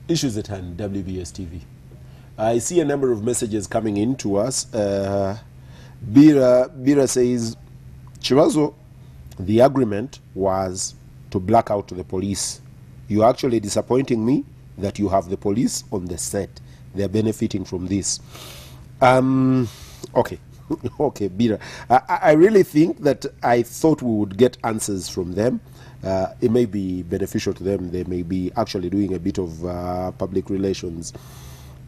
Issues at hand, WBS TV. I see a number of messages coming in to us. Bira says, Chiwazo, the agreement was to black out the police. You're actually disappointing me that you have the police on the set. They're benefiting from this. Okay. Okay, Bira. I really think that I thought we would get answers from them. It may be beneficial to them. They may be actually doing a bit of public relations.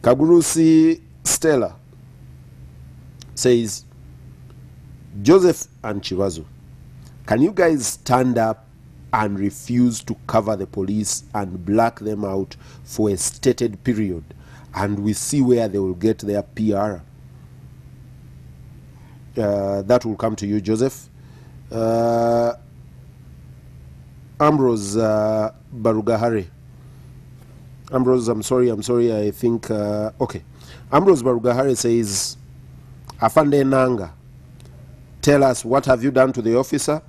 Kagurusi Stella says, Joseph and Chiwazo, can you guys stand up and refuse to cover the police and black them out for a stated period, and we see where they will get their PR? That will come to you, Joseph. Ambrose Barugahari. Ambrose, I'm sorry, I think, okay. Ambrose Barugahari says, Afande Nanga, tell us, what have you done to the officer?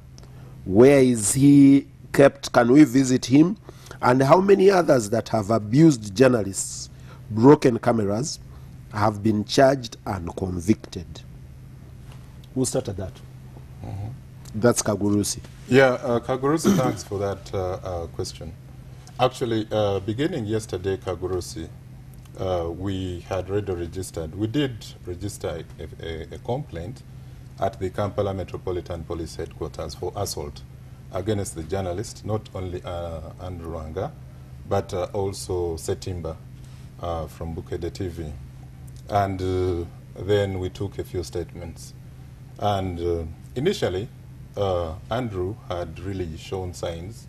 Where is he kept? Can we visit him? And how many others that have abused journalists, broken cameras, have been charged and convicted? Who started that? That's Kagurusi. Yeah, Kagurusi, thanks for that question. Actually, beginning yesterday, Kagurusi, we had already registered. We did register a complaint at the Kampala Metropolitan Police Headquarters for assault against the journalist, not only Andrew Rwanga, but also Setimba from Bukede TV. And then we took a few statements. And initially, Andrew had really shown signs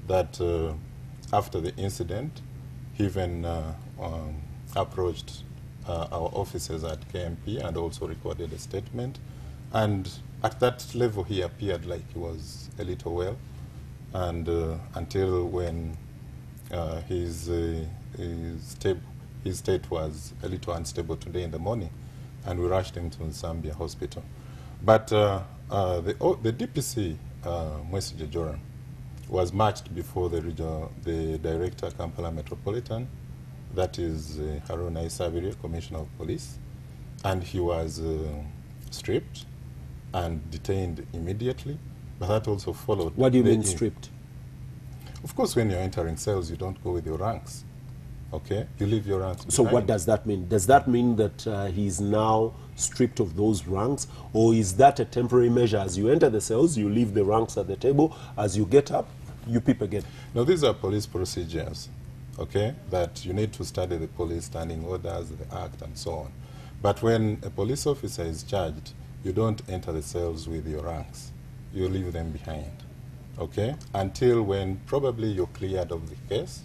that after the incident, he even approached our officers at KMP and also recorded a statement. And at that level, he appeared like he was a little well. And until when his state was a little unstable today in the morning, and we rushed him to Zambia Hospital. But the DPC, Mwesigye Joram, was matched before the director, Kampala Metropolitan, that is Haruna Isabire, Commissioner of Police, and he was stripped and detained immediately, but that also followed. What do you mean stripped? Of course, when you're entering cells, you don't go with your ranks, okay? You leave your ranks So behind. what does that mean? Does that mean that he's now stripped of those ranks, or is that a temporary measure? As you enter the cells, you leave the ranks at the table. As you get up, you peep again. No, these are police procedures, okay, that you need to study the police standing orders, the act, and so on. But when a police officer is charged, you don't enter the cells with your ranks. You leave them behind, okay, until when probably you're cleared of the case.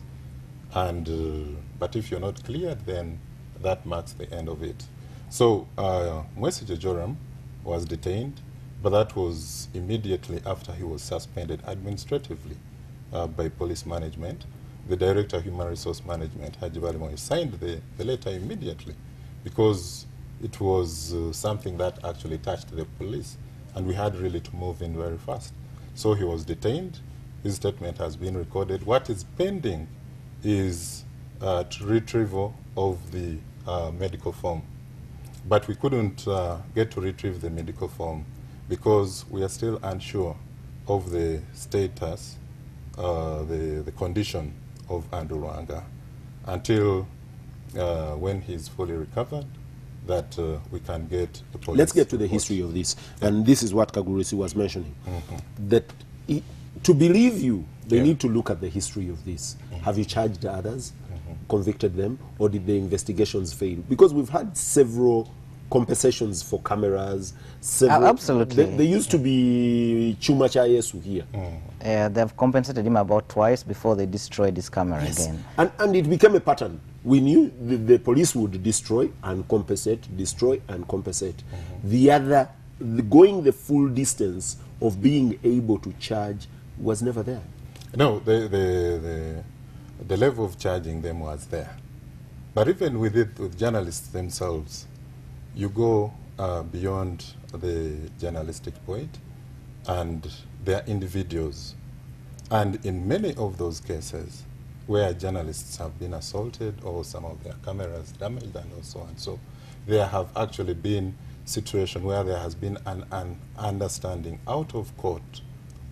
And but if you're not cleared, then that marks the end of it. So Mwesigye Joram was detained, but that was immediately after he was suspended administratively by police management. The Director of Human Resource Management, Haji Balimoy, signed the letter immediately because it was something that actually touched the police, and we had really to move in very fast. So he was detained. His statement has been recorded. What is pending is retrieval of the medical form. But we couldn't get to retrieve the medical form because we are still unsure of the status, the condition of Andrew Rwanga until when he's fully recovered, that we can get the police. Let's get to the history of this. Yeah. And this is what Kagurusi was mentioning. That to believe you, they need to look at the history of this. Have you charged others, convicted them, or did the investigations fail? Because we've had several compensations for cameras. Absolutely. There used to be Chuma Cha Yesu here. They've compensated him about twice before they destroyed his camera again. And it became a pattern. We knew the police would destroy and compensate, destroy and compensate. Going the full distance of being able to charge was never there. No, the level of charging them was there. But even with it, with journalists themselves, you go beyond the journalistic point, and they are individuals. And in many of those cases, where journalists have been assaulted or some of their cameras damaged and so on. So there have actually been situations where there has been an understanding out of court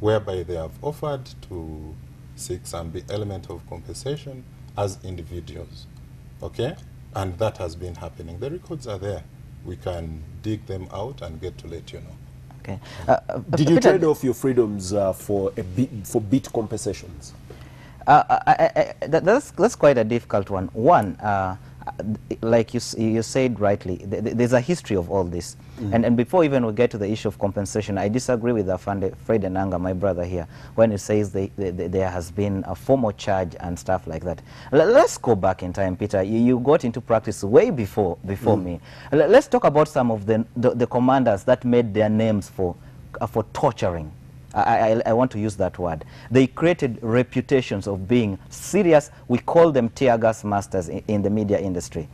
whereby they have offered to seek some element of compensation as individuals, okay? And that has been happening. The records are there. We can dig them out and get to let you know. Okay. Did you trade off your freedoms for beat compensations? That's quite a difficult one. One, like you said rightly, there's a history of all this. And before even we get to the issue of compensation, I disagree with Fred Enanga, my brother here, when he says there has been a formal charge and stuff like that. Let's go back in time, Peter. You got into practice way before me. Let's talk about some of the commanders that made their names for torturing. I want to use that word. They created reputations of being serious. We call them tear gas masters in the media industry.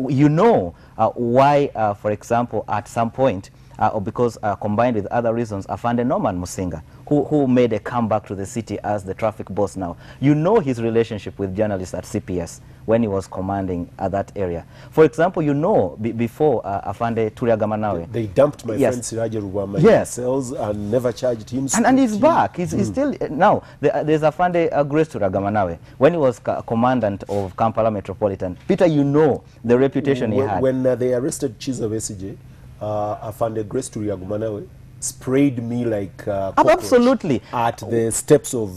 You know why, for example, at some point, or because combined with other reasons, Afande Norman Musinga, who made a comeback to the city as the traffic boss now. You know his relationship with journalists at CPS when he was commanding that area. For example, you know before Afande Turiagamanawe. They dumped my friend Siraja Rubama in cells and never charged him. And he's back. He's still, now, there's Afande Grace Turiagamanawe. When he was commandant of Kampala Metropolitan, Peter, you know the reputation he had. When they arrested Chiza Besigye, Afande Grace Turiagamanawe sprayed me like absolutely at the steps of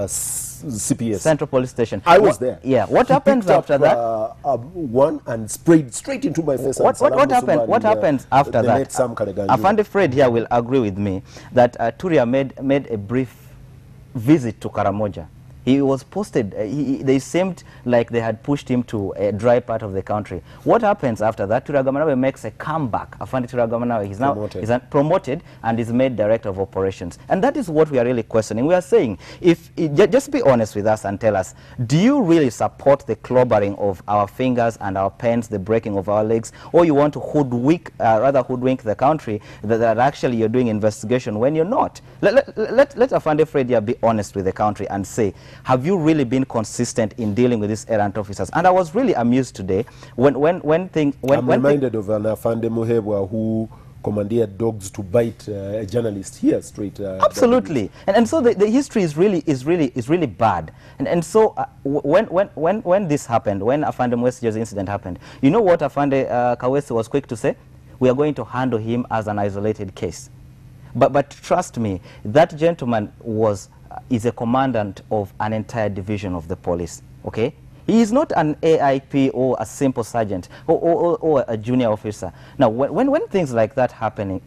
CPS Central Police Station. I was there. Yeah. What happens after that? One and sprayed straight into my face. What happened? What happens after that? Afande Fred here will agree with me that Turia made a brief visit to Karamoja. He was posted, they seemed like they had pushed him to a dry part of the country. What happens after that? Turiagamanawe makes a comeback. Afande Turiagamanawe, he's now promoted and is made director of operations. And that is what we are really questioning. We are saying, just be honest with us and tell us, do you really support the clobbering of our fingers and our pens, the breaking of our legs, or you want to hoodwink the country that actually you're doing investigation when you're not? Let Afande Fred here be honest with the country and say, have you really been consistent in dealing with these errant officers? And I was really amused today when I'm reminded of an Afande Muhebwa who commandeered dogs to bite a journalist here straight. Absolutely, and so the history is really bad. And so when this happened, when Afande Mwesigye's incident happened, you know what Afande Kawesi was quick to say? We are going to handle him as an isolated case. But trust me, that gentleman is a commandant of an entire division of the police, okay? He is not an AIP or a simple sergeant or a junior officer. Now, when things like that happen,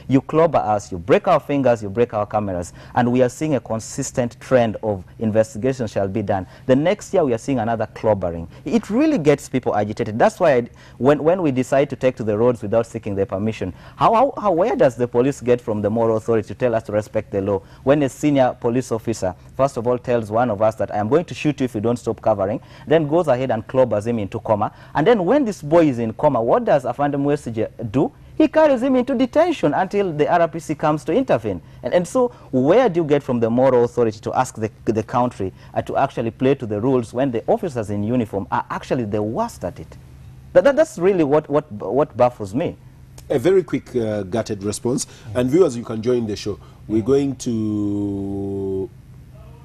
you clobber us, you break our fingers, you break our cameras, and we are seeing a consistent trend of investigation shall be done. The next year, we are seeing another clobbering. It really gets people agitated. That's why when we decide to take to the roads without seeking their permission, where does the police get from the moral authority to tell us to respect the law? When a senior police officer, first of all, tells one of us that I am going to shoot you if you don't stop covering, then goes ahead and clobbers him into coma. And then when this boy is in coma, what does Afande Mwesigye do? He carries him into detention until the RPC comes to intervene. And so where do you get from the moral authority to ask the country to actually play to the rules when the officers in uniform are actually the worst at it? That's really what baffles me. A very quick gutted response. And viewers, you can join the show. We're going to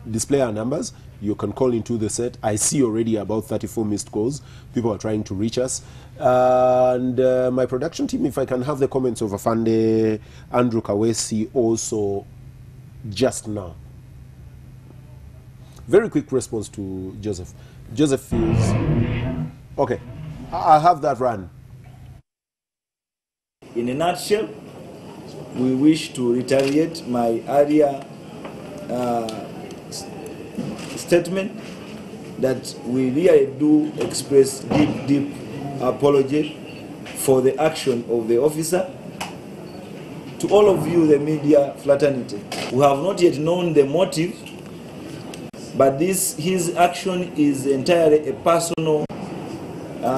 display our numbers. You can call into the set. I see already about 34 missed calls. People are trying to reach us. And my production team, if I can have the comments of Afande Andrew Kawesi also just now. Very quick response to Joseph. Joseph feels... Okay, I'll have that run. In a nutshell, we wish to retaliate my earlier statement that we really do express deep apology for the action of the officer. To all of you, the media fraternity, we have not yet known the motive, but his action is entirely a personal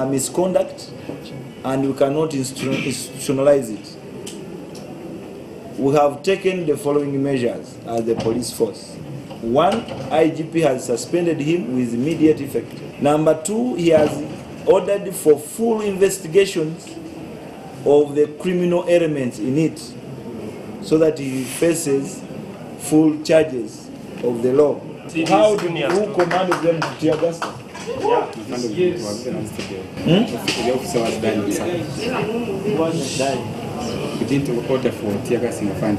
misconduct, and you cannot institutionalize it. we have taken the following measures as the police force. 1, IGP has suspended him with immediate effect. Number 2, he has ordered for full investigations of the criminal elements in it so that he faces full charges of the law. How did who commanded them to tear gas? The officer was dying. We didn't order for tear gas in the fund.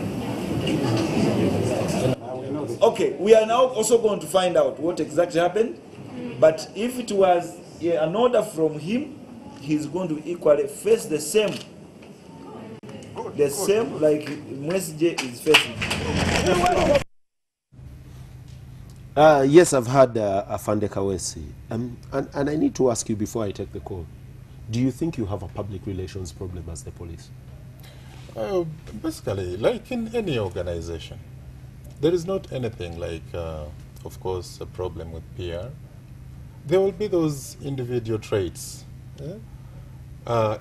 Okay, we are now also going to find out what exactly happened. But if it was an order from him, he's going to equally face the same. The same like Mwesije is facing. Yes, I've had Afande Kawesi. And I need to ask you before I take the call. Do you think you have a public relations problem as the police? Basically, like in any organization, there is not anything like, of course, a problem with PR. There will be those individual traits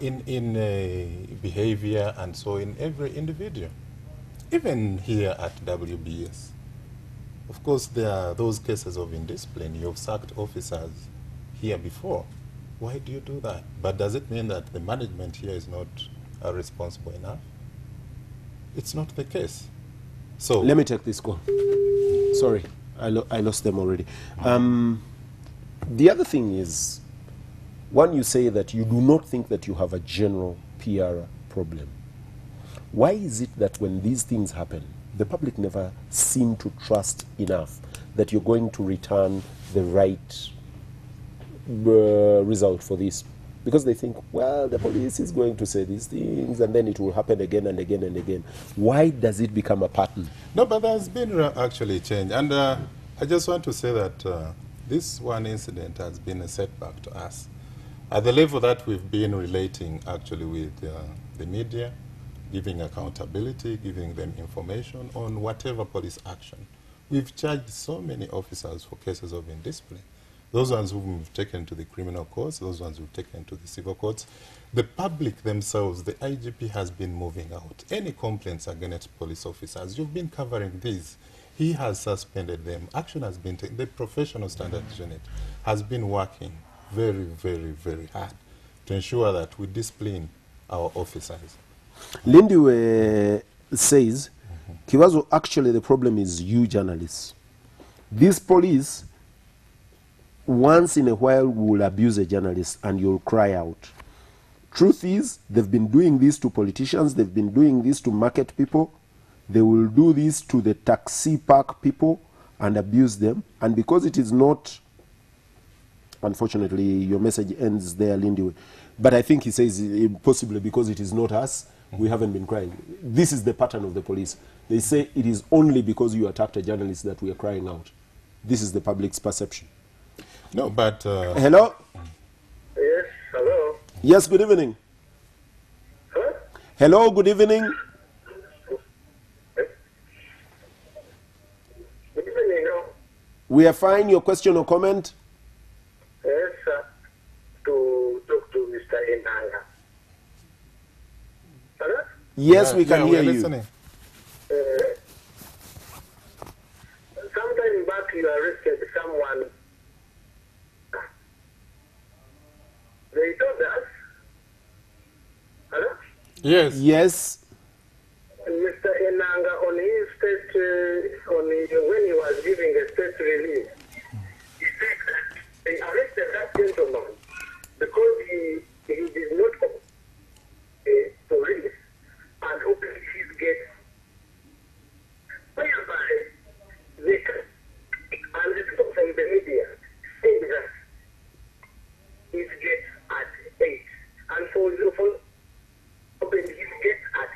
in behavior and so in every individual. Even here at WBS, of course, there are those cases of indiscipline. You've sacked officers here before. Why do you do that? But does it mean that the management here is not responsible enough? It's not the case. So let me take this call. Sorry, I lost them already. The other thing is, one, you say that you do not think that you have a general PR problem. Why is it that when these things happen, the public never seem to trust enough that you're going to return the right result for this? Because they think, well, the police is going to say these things and then it will happen again and again and again. Why does it become a pattern? No, but there's been actually change. And I just want to say that this one incident has been a setback to us. At the level that we've been relating actually with the media, giving accountability, giving them information on whatever police action. We've charged so many officers for cases of indiscipline. Those ones whom we've taken to the criminal courts, those ones we've taken to the civil courts. The public themselves, the IGP has been moving out. Any complaints against police officers, you've been covering these. He has suspended them. Action has been taken. The professional standards unit has been working very, very, very hard to ensure that we discipline our officers. Lindiwe says, Kiwazo, actually the problem is you journalists. These police, once in a while, will abuse a journalist and you'll cry out. Truth is, they've been doing this to politicians, they've been doing this to market people, they will do this to the taxi park people and abuse them. And because it is not, unfortunately, your message ends there, Lindiwe. But I think he says possibly because it is not us, we haven't been crying. This is the pattern of the police. They say it is only because you attacked a journalist that we are crying out. This is the public's perception. No, but... Hello? Yes, hello. Yes, good evening. Huh? Hello, good evening. Good evening. No? We are fine. Your question or comment? Yes, sir. To talk to Mr. Enanga. Hello? Yes, we can yeah, hear we're you. listening. Sometime back you arrested someone. They told us. Hello? Yes. Mr. Yes. Enanga on his state, when he was giving a state release, he said that they arrested that gentleman because he did not police and opened his gate. Whereby they and the people from the media said that his gate at 8 and for opened his gate at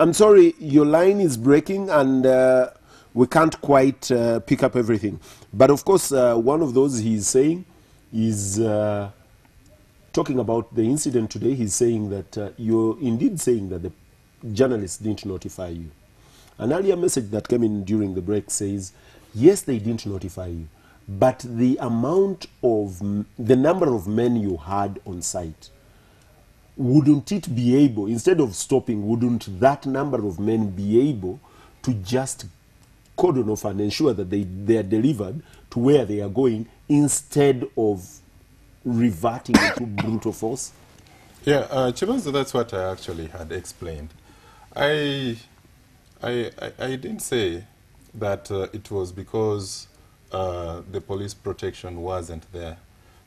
I'm sorry, your line is breaking and we can't quite pick up everything. But of course, one of those he's saying is talking about the incident today. He's saying that you're indeed saying that the journalists didn't notify you. An earlier message that came in during the break says, yes, they didn't notify you, but the amount of, the number of men you had on site, wouldn't it be able, instead of stopping, wouldn't that number of men be able to just cordon off and ensure that they are delivered to where they are going instead of reverting into brutal force? Yeah, Chibanzo, that's what I actually had explained. I didn't say that it was because the police protection wasn't there.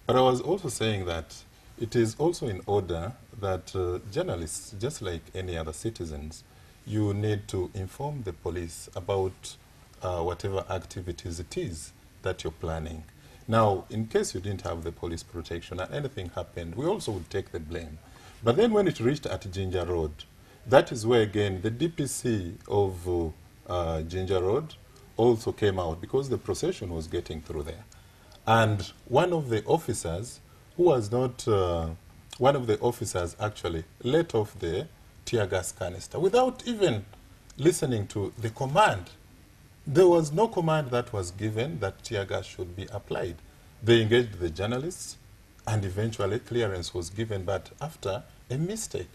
But I was also saying that it is also in order that journalists, just like any other citizens, you need to inform the police about whatever activities it is that you're planning. Now, in case you didn't have the police protection and anything happened, we also would take the blame. But then when it reached at Ginger Road, that is where, again, the DPC of Ginger Road also came out because the procession was getting through there. And one of the officers, who was not, one of the officers actually let off the tear gas canister without even listening to the command. There was no command that was given that tear gas should be applied. They engaged the journalists, and eventually clearance was given, but after a mistake,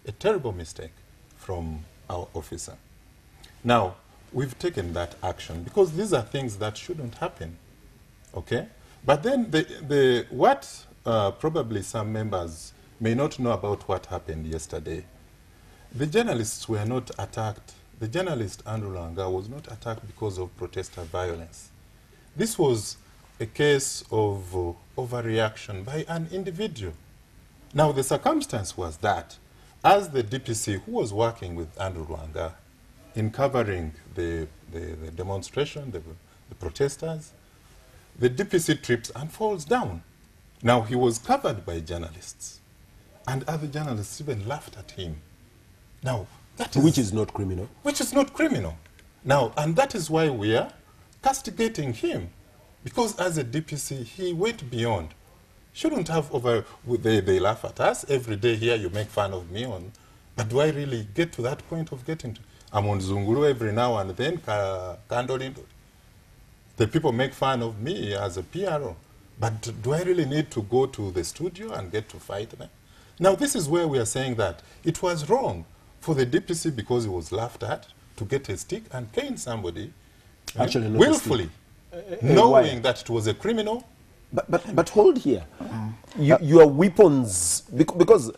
a terrible mistake from our officer. Now, we've taken that action because these are things that shouldn't happen, okay? But then what probably some members may not know about what happened yesterday, the journalists were not attacked. The journalist Andrew Lwanga was not attacked because of protester violence. This was a case of overreaction by an individual. Now, the circumstance was that as the DPC, who was working with Andrew Lwanga in covering the demonstration, the protesters, the DPC trips and falls down. Now, he was covered by journalists, and other journalists even laughed at him. Now, that is... Which is not criminal. Which is not criminal. Now, and that is why we are castigating him, because as a DPC, he went beyond. Shouldn't have they laugh at us every day here, you make fun of me on, but do I really get to that point of getting to, I'm on Zunguru every now and then, the people make fun of me as a PRO, but do I really need to go to the studio and get to fight them? Now, this is where we are saying that it was wrong for the DPC, because he was laughed at, to get a stick and cane somebody Actually, not willfully, knowing that it was a criminal. But hold here. Your weapons, because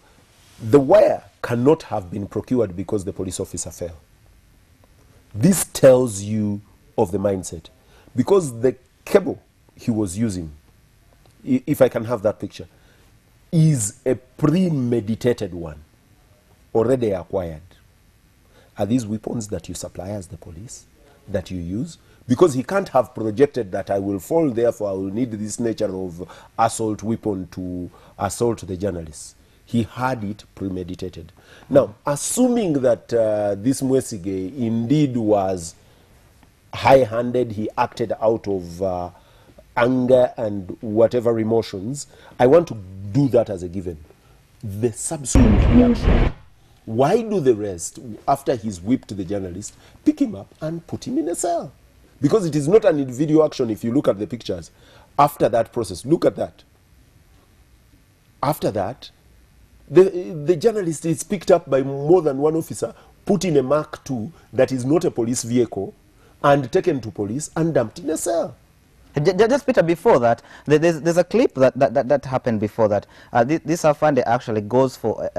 the wire cannot have been procured because the police officer fell. This tells you of the mindset. Because the cable he was using, if I can have that picture, is a premeditated one, already acquired. Are these weapons that you supply as the police, that you use? Because he can't have projected that I will fall, therefore I will need this nature of assault weapon to assault the journalists. He had it premeditated. Now, assuming that this Mwesigye indeed was high-handed, he acted out of anger and whatever emotions, I want to do that as a given. The subsequent reaction. Why do the rest, after he's whipped the journalist, pick him up and put him in a cell? Because it is not an individual action if you look at the pictures. After that process, look at that. After that, the journalist is picked up by more than one officer, put in a Mark II that is not a police vehicle, and taken to police and dumped in a cell. Just Peter, before that, there's a clip that happened before that. This Afande actually goes for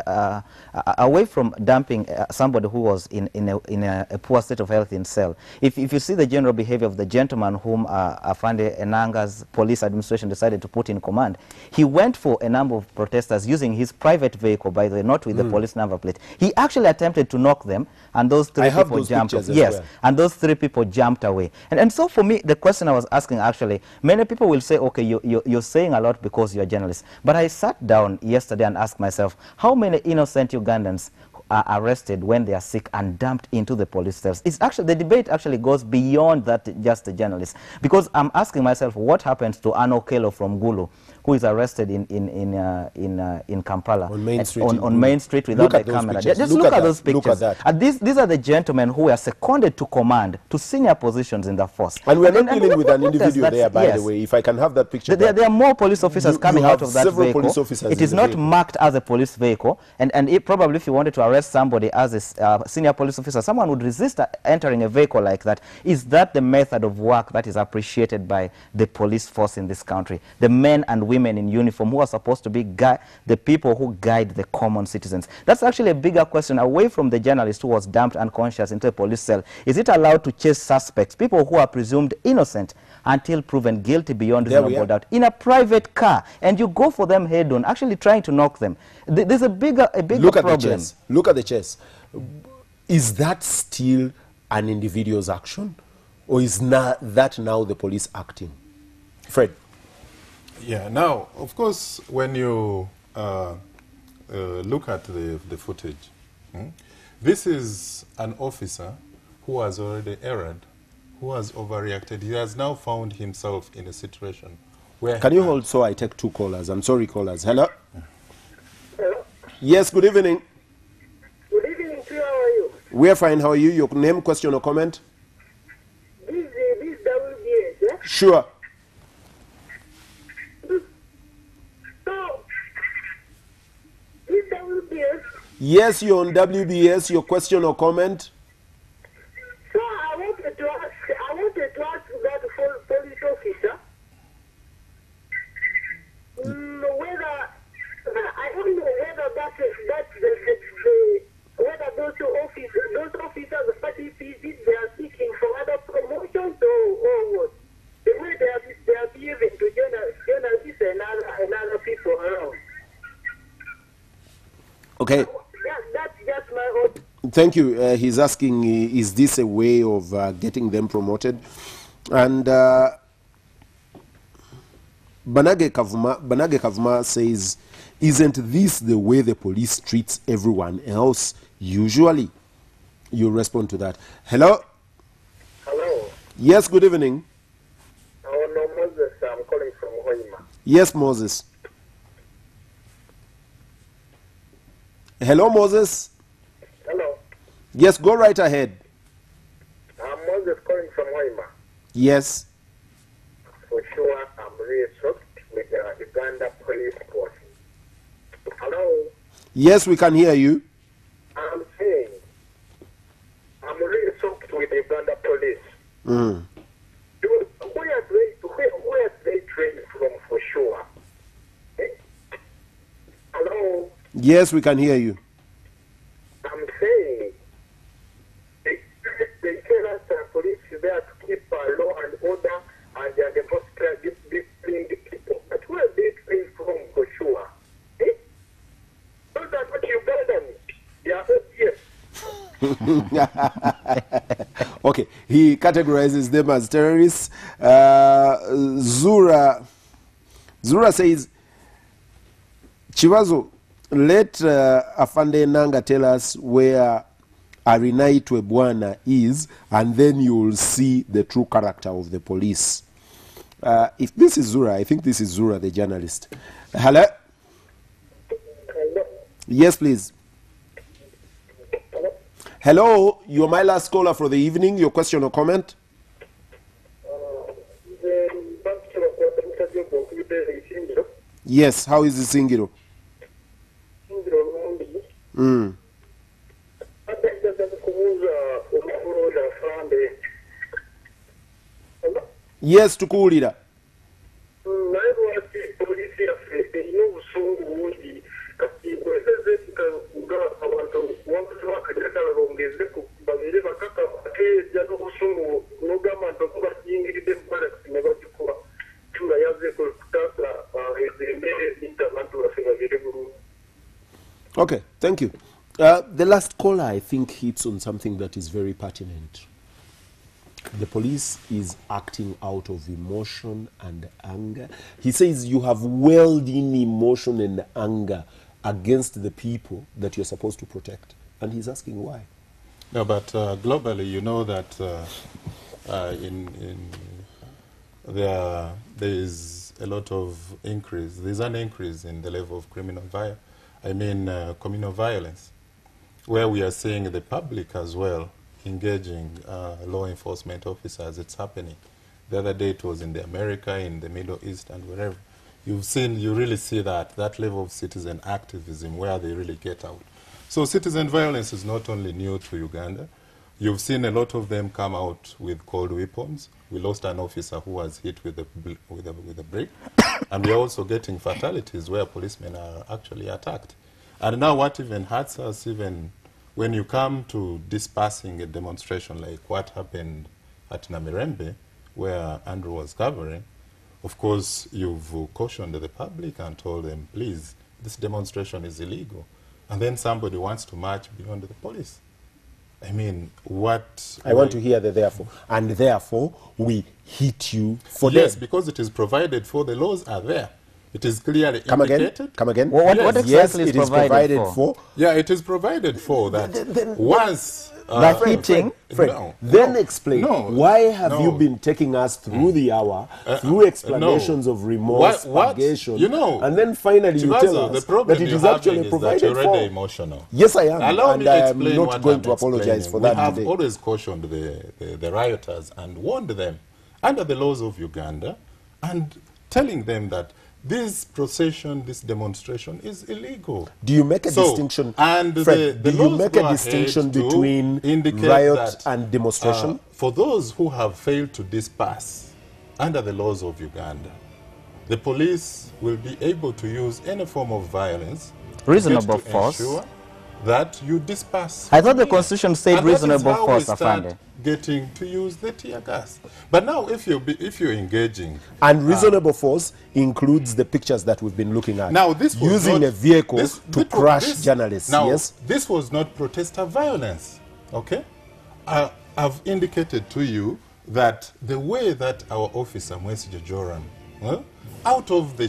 away from dumping somebody who was in a poor state of health in cell. If you see the general behavior of the gentleman whom Afande Enanga's police administration decided to put in command, he went for a number of protesters using his private vehicle, by the way, not with the police number plate. He actually attempted to knock them, and those three people jumped. Yes, and those three people jumped away. And so for me, the question I was asking actually, many people will say, okay, you're saying a lot because you're a journalist. But I sat down yesterday and asked myself, how many innocent Ugandans are arrested when they are sick and dumped into the police cells. It's actually, the debate actually goes beyond that, just the journalists. Because I'm asking myself, what happens to Arno Kelo from Gulu, who is arrested in Kampala On Main Street on Main Street without the camera? Just look at those pictures. Look at that. And these are the gentlemen who are seconded to command, to senior positions in the force. And we're not dealing with an what does individual that- there, by yes. the way. If I can have that picture. There are more police officers You coming have out of that several vehicle. police officers It in is the not vehicle. marked as a police vehicle, and it probably, if you wanted to arrest somebody as a senior police officer, someone would resist entering a vehicle like that. Is that the method of work that is appreciated by the police force in this country? The men and women in uniform who are supposed to be the people who guide the common citizens. That's actually a bigger question, away from the journalist who was dumped unconscious into a police cell. Is it allowed to chase suspects, people who are presumed innocent, until proven guilty beyond There we reasonable are. doubt, in a private car, and you go for them head on, actually trying to knock them? There's a bigger Look at problem. the chess. Look at the chess. Is that still an individual's action, or is that now the police acting? Fred. Yeah, now, of course, when you look at the footage, this is an officer who has already erred, who has overreacted. He has now found himself in a situation where... Can you hold so I take two callers? I'm sorry, callers. Hello? Hello? Yes, good evening. Good evening to you. How are you? We're fine. How are you? Your name, question, or comment? This WBS, yeah? Sure. So, this WBS, Yes, you're on WBS. Your question or comment? so I wanted to ask that police officer, whether, I don't know whether whether those officers, but if they are seeking for other promotions or what? The way they are behaving to journalists and other people around. Okay. That's just my own. Thank you. He's asking, is this a way of getting them promoted? And Banage Kavuma says, isn't this the way the police treats everyone else usually? You respond to that. Hello? Hello. Yes, good evening. Oh, no, Moses. I'm calling from Hoima. Yes, Moses. Hello, Moses. Hello. Yes, go right ahead. I'm Moses calling from Hoima. Yes. For sure, I'm really shocked with the Uganda police force. Hello. Yes, we can hear you. I'm saying, I'm really shocked with the Uganda police. Mm. Where are they trained from, for sure? Eh? Hello. Yes, we can hear you. I'm saying, they tell us that police is there to keep law and order, and they are the most disciplined people. But where are they trained from, for sure? Eh? Those are not Ugandans. They are OPS. Okay, he categorizes them as terrorists. Zura says, Chivazo, let Afande Nanga tell us where Arinai Twebwana is, and then you will see the true character of the police. If this is Zura, I think this is Zura, the journalist. Hello? Hello. Yes, please. Hello. Hello, you're my last caller for the evening. Your question or comment? Yes, how is the Singiro? Mm. Yes, tukuwulira. Okay, thank you. The last caller, I think, hits on something that is very pertinent. The police is acting out of emotion and anger. He says you have welled in emotion and anger against the people that you're supposed to protect. And he's asking why. No, but globally, you know that there is a lot of increase. There's an increase in the level of communal violence, where we are seeing the public as well engaging law enforcement officers. It's happening. The other day it was in America, in the Middle East, and wherever. You really see that level of citizen activism where they really get out. So citizen violence is not only new to Uganda. You've seen a lot of them come out with cold weapons. We lost an officer who was hit with a brick. And we're also getting fatalities where policemen are actually attacked. And now what even hurts us, even when you come to dispersing a demonstration like what happened at Namirembe, where Andrew was covering, of course, you've cautioned the public and told them, please, this demonstration is illegal. And then somebody wants to march beyond the police. I mean, what... I want to hear the therefore. And therefore, we hit you for yes, them. because it is provided for. The laws are there. It is clearly Come indicated. again? Come again? What yes, exactly yes, is it is provided for? Yeah, it is provided for that Then- once... That hitting... Fred, No, then no, explain. no, Why have no. you been taking us through the hour, through explanations no. of remorse, What? purgation, You know, and then finally you Chibazo, tell the us problem that it you're is having actually is that provided you're already for? emotional. Yes, I am. Allow and me to I am explain not what going I'm to apologize explaining. for that We have today. always cautioned the rioters and warned them under the laws of Uganda and telling them that this procession, this demonstration is illegal. Do you make a distinction, and Fred, the do you laws make go a distinction ahead to between indicate riot that, and demonstration? for those who have failed to disperse under the laws of Uganda, the police will be able to use any form of violence Reasonable to force. ensure that you disperse. I thought the from here. Constitution said And that is reasonable how force, we start Afande. getting to use the tear gas. But now, if you're engaging, And reasonable force includes the pictures that we've been looking at. now this was using not, a vehicle this- to this- crush this- journalists. Now, yes. this was not protester violence. Okay, I've indicated to you that the way that our officer Mwesige Joram, out of the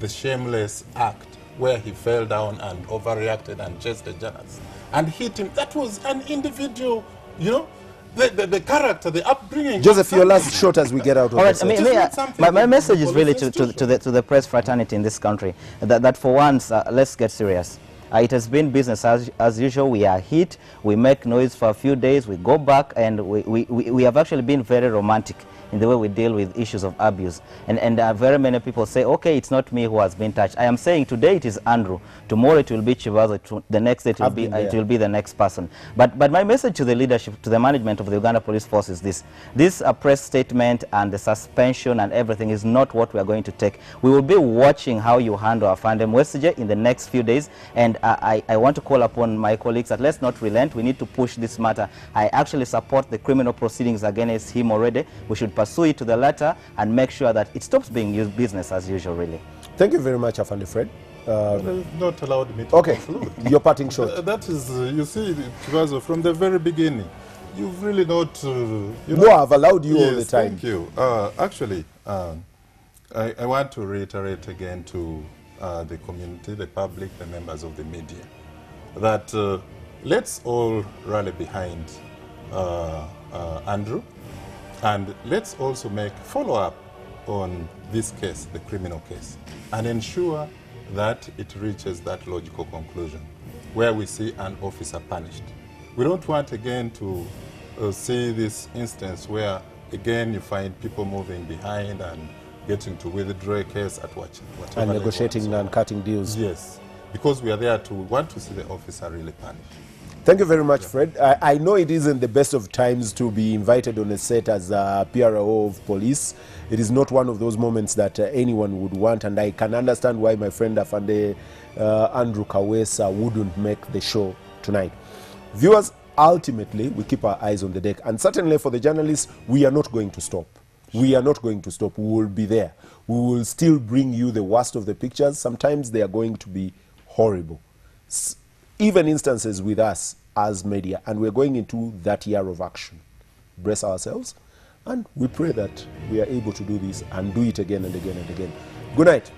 shameless act where he fell down and overreacted and chased the journalist and hit him, that was an individual, you know, the character, the upbringing. Joseph, your last shot as we get out of All right, this. I mean, It is not something my message is the really police to the press fraternity in this country, that for once, let's get serious. It has been business as usual. We are hit, we make noise for a few days, we go back, and we have actually been very romantic in the way we deal with issues of abuse. And very many people say, okay, it's not me who has been touched. I am saying today it is Andrew, tomorrow it will be Chibazo, the next day it will be the next person. But my message to the leadership, to the management of the Uganda Police Force is this. This press statement and the suspension and everything is not what we are going to take. We will be watching how you handle Afande Mwesige in the next few days, and I want to call upon my colleagues that let's not relent. We need to push this matter. I actually support the criminal proceedings against him already. We should pursue it to the letter and make sure that it stops being used business as usual, really. Thank you very much, Afande Fred. Not allowed me to Okay, conclude. your parting shot. That is, you see, Kivazo, from the very beginning, you've really not... you know, No, I've allowed you all the yes, time. Thank you. Actually, I want to reiterate again to the community, the public, the members of the media, that let's all rally behind Andrew, and let's also make follow-up on this case, the criminal case, and ensure that it reaches that logical conclusion where we see an officer punished. We don't want again to see this instance where again you find people moving behind and getting to withdraw a case at whatever And level negotiating so on. and cutting deals. Yes, because we are there to want to see the officer really punished. Thank you very much, Fred. I know it isn't the best of times to be invited on a set as a PRO of police. It is not one of those moments that anyone would want, and I can understand why my friend Afande Andrew Kawesa wouldn't make the show tonight. Viewers, ultimately, we keep our eyes on the deck, and certainly for the journalists, we are not going to stop. We are not going to stop. We will be there. We will still bring you the worst of the pictures. Sometimes they are going to be horrible. Even instances with us as media, and we're going into that year of action. Brace ourselves, and we pray that we are able to do this and do it again and again and again. Good night.